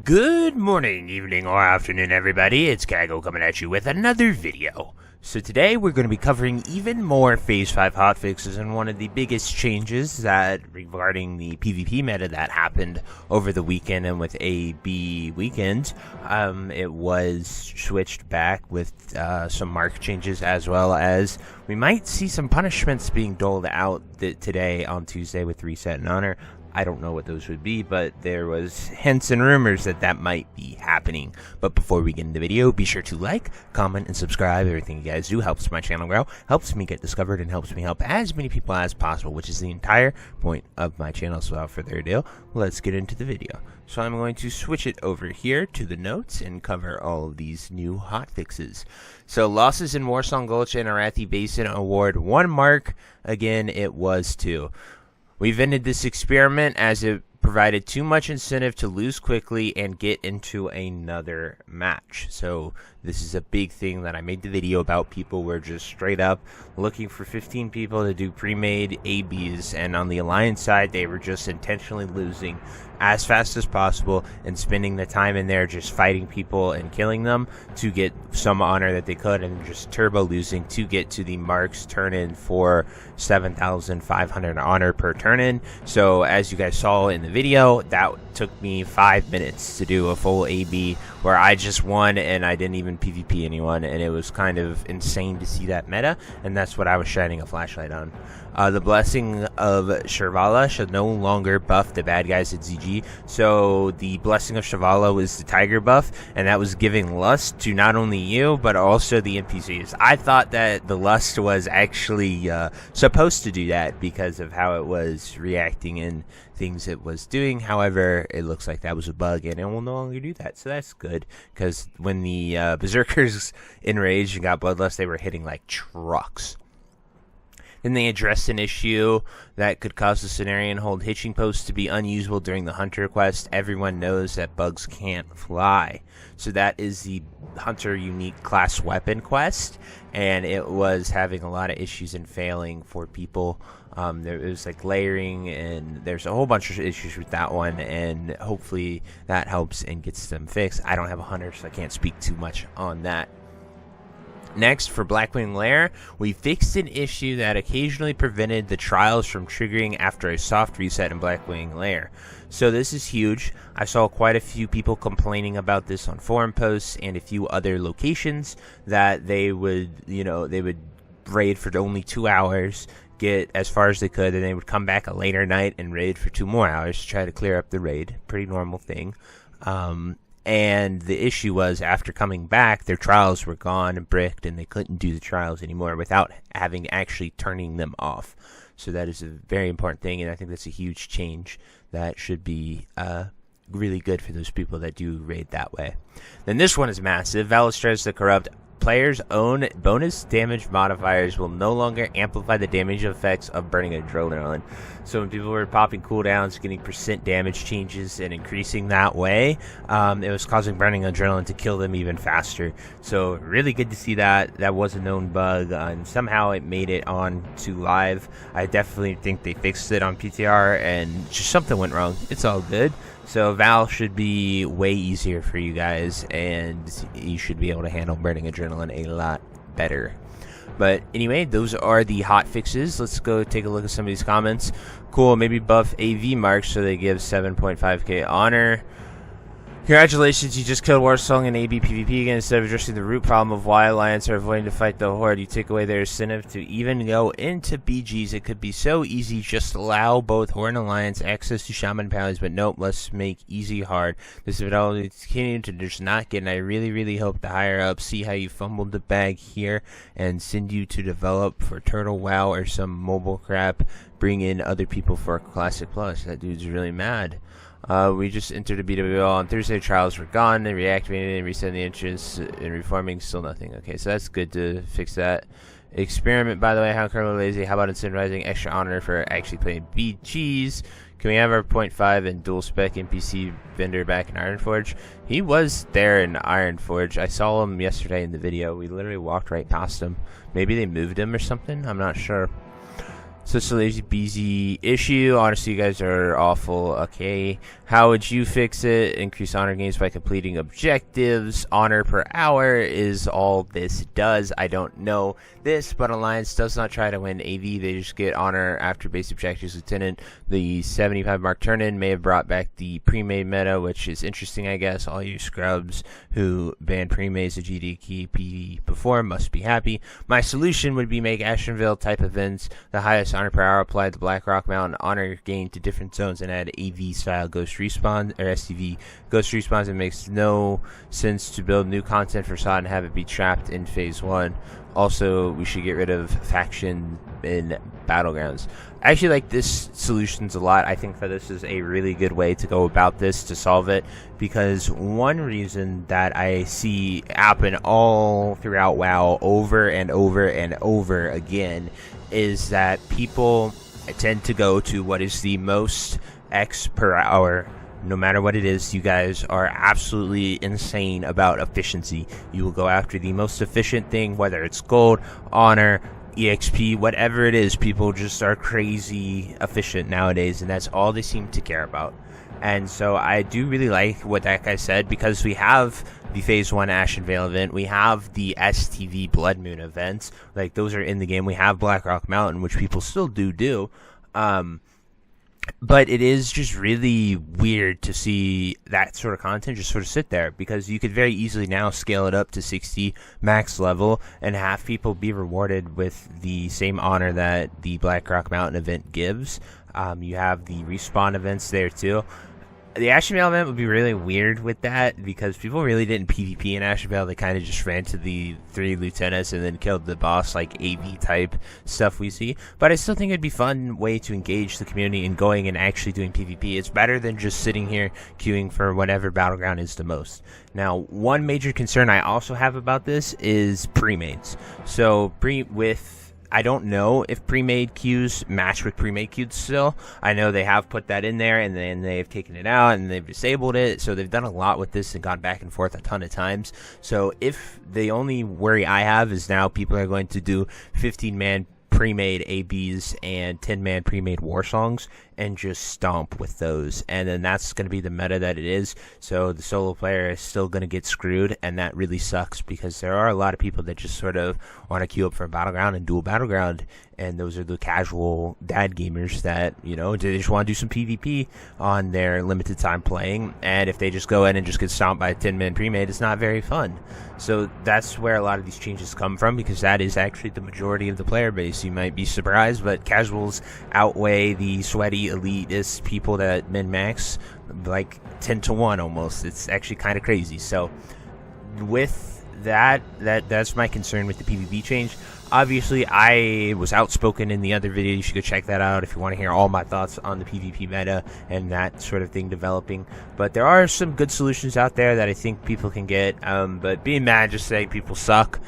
Good morning, evening, or afternoon, everybody. It's Kaghoe coming at you with another video. So today we're going to be covering even more Phase 5 hotfixes, and one of the biggest changes that regarding the PvP meta that happened over the weekend and with AB weekend. It was switched back with some mark changes, as well as we might see some punishments being doled out today on Tuesday with Reset and Honor. I don't know what those would be, but there was hints and rumors that that might be happening. But before we get into the video, be sure to like, comment, and subscribe. Everything you guys do helps my channel grow, helps me get discovered, and helps me help as many people as possible, which is the entire point of my channel. So without further ado, let's get into the video. So I'm going to switch it over here to the notes and cover all of these new hotfixes. So losses in Warsong Gulch and Arathi Basin award 1 mark. Again, it was 2. We've ended this experiment as it provided too much incentive to lose quickly and get into another match. So this is a big thing that I made the video about. People were just straight up looking for 15 people to do pre-made ABs, and on the Alliance side they were just intentionally losing as fast as possible and spending the time in there just fighting people and killing them to get some honor that they could, and just turbo losing to get to the marks turn in for 7,500 honor per turn in. So as you guys saw in the video, that took me 5 minutes to do a full AB where I just won and I didn't even PvP anyone, and it was kind of insane to see that meta, and that's what I was shining a flashlight on. The Blessing of Shirvala should no longer buff the bad guys at ZG. So the Blessing of Shirvala was the tiger buff, and that was giving lust to not only you, but also the NPCs. I thought that the lust was actually supposed to do that because of how it was reacting and things it was doing. However, it looks like that was a bug, and it will no longer do that. So that's good, because when the Berserkers enraged and got bloodlust, they were hitting like trucks. Then they addressed an issue that could cause the Cenarian hold hitching posts to be unusable during the Hunter quest. Everyone knows that bugs can't fly. So that is the Hunter unique class weapon quest, and it was having a lot of issues and failing for people. There was like layering, and there's a whole bunch of issues with that one, and hopefully that helps and gets them fixed. I don't have a Hunter, so I can't speak too much on that. Next, for Blackwing Lair, we fixed an issue that occasionally prevented the trials from triggering after a soft reset in Blackwing Lair. So this is huge. I saw quite a few people complaining about this on forum posts and a few other locations, that they would, they would raid for only 2 hours, get as far as they could, and they would come back a later night and raid for 2 more hours to try to clear up the raid. Pretty normal thing. And the issue was, after coming back, their trials were gone and bricked, and they couldn't do the trials anymore without having actually turning them off. So that is a very important thing, and I think that's a huge change that should be really good for those people that do raid that way. Then this one is massive. Valistres the Corrupt. Players' own bonus damage modifiers will no longer amplify the damage effects of burning adrenaline. So when people were popping cooldowns, getting percent damage changes and increasing that way, it was causing burning adrenaline to kill them even faster. So really good to see that. That was a known bug, and somehow it made it on to live. I definitely think they fixed it on PTR, and just something went wrong. It's all good. So Val should be way easier for you guys, and you should be able to handle burning adrenaline a lot better. But anyway, those are the hot fixes. Let's go take a look at some of these comments. Cool, maybe buff AV marks so they give 7.5k honor. Congratulations, you just killed Warsong and AB PvP again. Instead of addressing the root problem of why Alliance are avoiding to fight the Horde, you take away their incentive to even go into BGs. It could be so easy, just allow both Horde and Alliance access to Shaman Palace, but nope, let's make easy hard. This would all continue to just not get, and I really hope the higher up see how you fumbled the bag here and send you to develop for Turtle WoW or some mobile crap. Bring in other people for a Classic Plus. That dude's really mad. We just entered a BWL on Thursday. Trials were gone. They reactivated and reset the entrance and reforming. Still nothing. Okay, so that's good to fix that. Experiment, by the way, how currently lazy. How about incentivizing extra honor for actually playing BGs? Can we have our 0.5 and dual spec NPC vendor back in Ironforge? He was there in Ironforge. I saw him yesterday in the video. We literally walked right past him. Maybe they moved him or something. I'm not sure. So it's a lazy beezy issue. Honestly, you guys are awful. Okay, how would you fix it? Increase honor gains by completing objectives. Honor per hour is all this does. I don't know this, but Alliance does not try to win AV. They just get honor after base objectives. Lieutenant, the 75 mark turn-in may have brought back the pre-made meta, which is interesting, I guess. All you scrubs who banned pre-mades of GDKP before must be happy. My solution would be make Ashtonville type events the highest honor per hour applied to Blackrock Mountain, honor gain to different zones, and add AV style ghost respawn or STV ghost respawns. It makes no sense to build new content for SOD and have it be trapped in phase 1. Also, we should get rid of faction in battlegrounds. I actually like this solutions a lot. I think that this is a really good way to go about this to solve it, because one reason that I see happen all throughout WoW over and over and over again is that people tend to go to what is the most X per hour. No matter what it is, you guys are absolutely insane about efficiency. You will go after the most efficient thing, whether it's gold, honor, EXP, whatever it is. People just are crazy efficient nowadays, and that's all they seem to care about. And so I do really like what that guy said, because we have the Phase 1 Ashen Vale event, we have the STV Blood Moon events, like those are in the game. We have Blackrock Mountain, which people still do. But it is just really weird to see that sort of content just sort of sit there, because you could very easily now scale it up to 60 max level and have people be rewarded with the same honor that the Blackrock Mountain event gives. You have the respawn events there too. The Ashen Vale event would be really weird with that, because people really didn't PvP in Ashen Vale. They kind of just ran to the 3 lieutenants and then killed the boss, like AV type stuff we see. But I still think it'd be a fun way to engage the community in going and actually doing PvP. It's better than just sitting here queuing for whatever battleground is the most. Now, one major concern I also have about this is pre-mades. So I don't know if pre-made queues match with pre-made queues still. I know they have put that in there, and then they've taken it out, and they've disabled it. So they've done a lot with this and gone back and forth a ton of times. So if the only worry I have is now people are going to do 15-man pre-made ABs and 10-man pre-made war songs and just stomp with those, and then that's going to be the meta that it is. So the solo player is still going to get screwed, and that really sucks, because there are a lot of people that just sort of want to queue up for a battleground and do a battleground, and those are the casual dad gamers that, you know, they just want to do some PvP on their limited time playing, and if they just go in and just get stomped by a 10-man pre-made, it's not very fun. So that's where a lot of these changes come from, because that is actually the majority of the player base. You might be surprised, but casuals outweigh the sweaty elitist people that min-max like 10 to 1 almost. It's actually kind of crazy. So with that's my concern with the PvP change. Obviously, I was outspoken in the other video. You should go check that out if you want to hear all my thoughts on the PvP meta and that sort of thing developing. But there are some good solutions out there that I think people can get. But being mad, just saying people suck,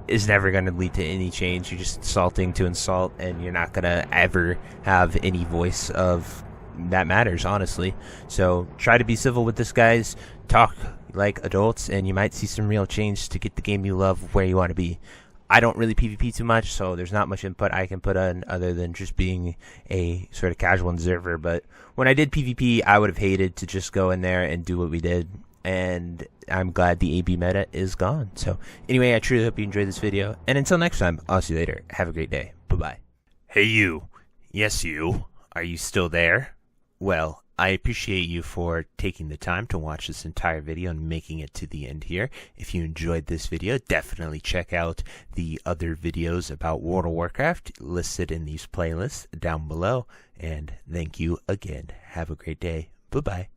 is never going to lead to any change. You're just insulting to insult, and you're not going to ever have any voice of that matters, honestly. So try to be civil with this, guys. Talk like adults, and you might see some real change to get the game you love where you want to be. I don't really PvP too much, so there's not much input I can put on other than just being a sort of casual observer. But when I did PvP, I would have hated to just go in there and do what we did. And I'm glad the AB meta is gone. So anyway, I truly hope you enjoyed this video. And until next time, I'll see you later. Have a great day. Bye-bye. Hey you. Yes you. Are you still there? Well, I appreciate you for taking the time to watch this entire video and making it to the end here. If you enjoyed this video, definitely check out the other videos about World of Warcraft listed in these playlists down below. And thank you again. Have a great day. Bye-bye.